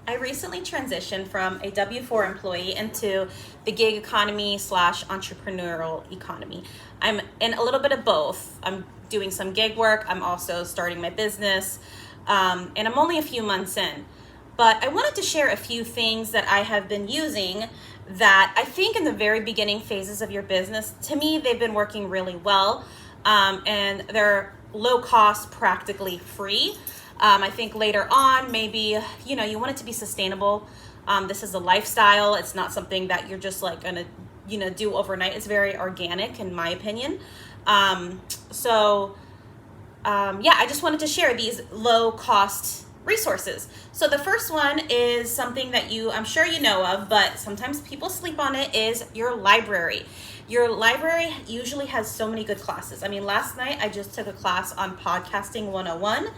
I recently transitioned from a W-4 employee into the gig economy slash entrepreneurial economy. I'm in a little bit of both. I'm doing some gig work. I'm also starting my business. And I'm only a few months in. But I wanted to share a few things that I have been using that I think in the very beginning phases of your business, to me, they've been working really well. And they're low cost, practically free. I think later on, maybe, you want it to be sustainable. This is a lifestyle. It's not something that you're just like gonna, do overnight. It's very organic in my opinion. I just wanted to share these low cost resources. So the first one is something that I'm sure you know of, but sometimes people sleep on it, is your library. Your library usually has so many good classes. I mean, last night I just took a class on podcasting 101.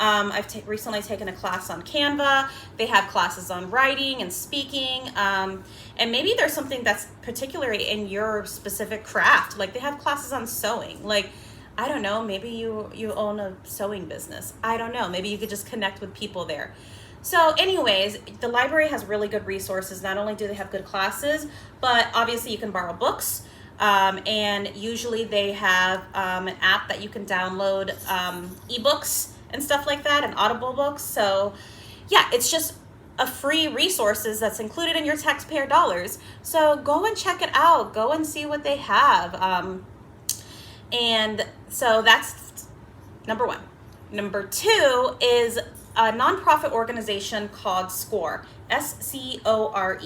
I've recently taken a class on Canva. They have classes on writing and speaking. And maybe there's something that's particularly in your specific craft. Like they have classes on sewing. Like, I don't know, maybe you own a sewing business. I don't know. Maybe you could just connect with people there. So anyways, the library has really good resources. Not only do they have good classes, but obviously you can borrow books. And usually they have an app that you can download ebooks and stuff like that, and Audible books. So yeah, it's just a free resources that's included in your taxpayer dollars. So go and check it out. Go and see what they have. And so that's number one. Number two is a nonprofit organization called SCORE, SCORE.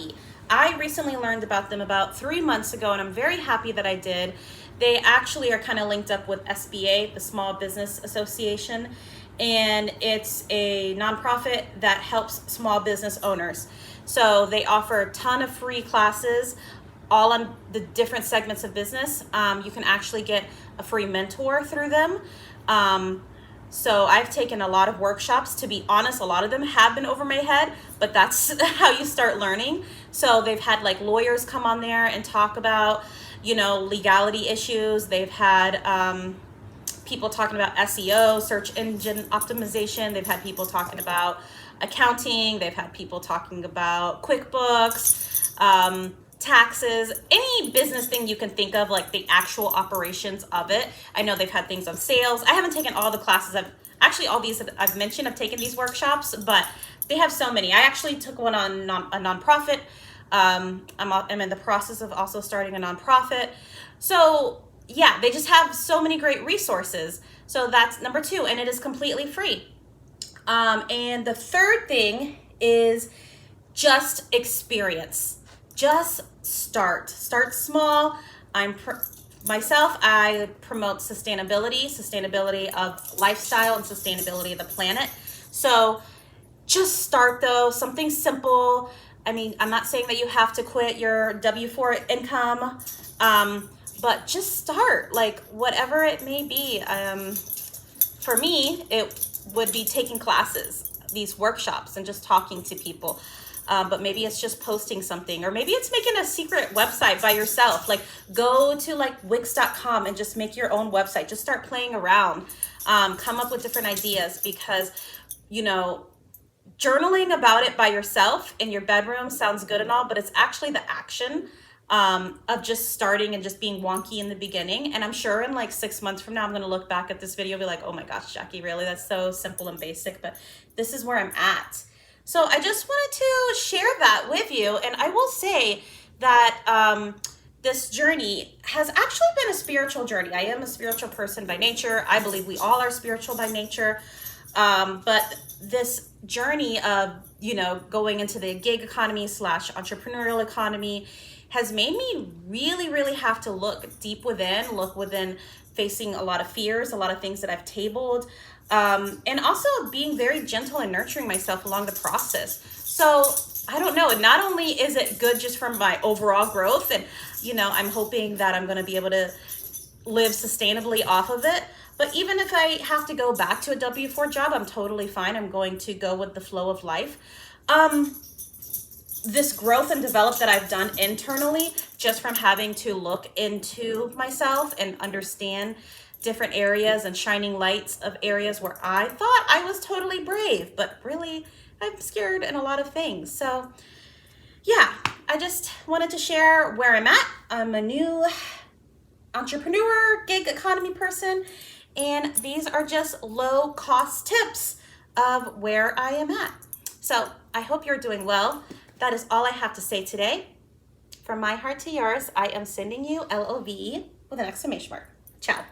I recently learned about them about 3 months ago, and I'm very happy that I did. They actually are kind of linked up with SBA, the Small Business Association, and it's a nonprofit that helps small business owners. So they offer a ton of free classes all on the different segments of business. You can actually get a free mentor through them. So I've taken a lot of workshops. To be honest, a lot of them have been over my head, but that's how you start learning. So they've had like lawyers come on there and talk about, legality issues. They've had people talking about SEO, search engine optimization. They've had people talking about accounting. They've had people talking about QuickBooks, taxes, any business thing you can think of, like the actual operations of it. I know they've had things on sales. I haven't taken all the classes. All these that I've mentioned, I've taken these workshops, but they have so many. I actually took one on a nonprofit. I'm in the process of also starting a nonprofit. So yeah, they just have so many great resources. So that's number two, and it is completely free. And the third thing is just experience. Just start small. I promote sustainability of lifestyle and sustainability of the planet. So just start though, something simple. I mean, I'm not saying that you have to quit your W-4 income, but just start, like whatever it may be. For me, it would be taking classes, these workshops, and just talking to people. But maybe it's just posting something, or maybe it's making a secret website by yourself. Like go to like Wix.com and just make your own website. Just start playing around, come up with different ideas, because, journaling about it by yourself in your bedroom sounds good and all, but it's actually the action of just starting and just being wonky in the beginning. And I'm sure in like 6 months from now, I'm going to look back at this video and be like, oh my gosh, Jackie, really? That's so simple and basic, but this is where I'm at. So I just wanted to share that with you. And I will say that this journey has actually been a spiritual journey. I am a spiritual person by nature. I believe we all are spiritual by nature. But this journey of, going into the gig economy slash entrepreneurial economy has made me really, really have to look deep within, facing a lot of fears, a lot of things that I've tabled. And also being very gentle and nurturing myself along the process. So I don't know. And not only is it good just for my overall growth, and, I'm hoping that I'm going to be able to live sustainably off of it. But even if I have to go back to a W-4 job, I'm totally fine. I'm going to go with the flow of life. This growth and develop that I've done internally, just from having to look into myself and understand different areas and shining lights of areas where I thought I was totally brave, but really I'm scared in a lot of things. So yeah, I just wanted to share where I'm at. I'm a new entrepreneur, gig economy person, and these are just low cost tips of where I am at. So I hope you're doing well. That is all I have to say today. From my heart to yours, I am sending you L.O.V.E with an exclamation mark. Ciao.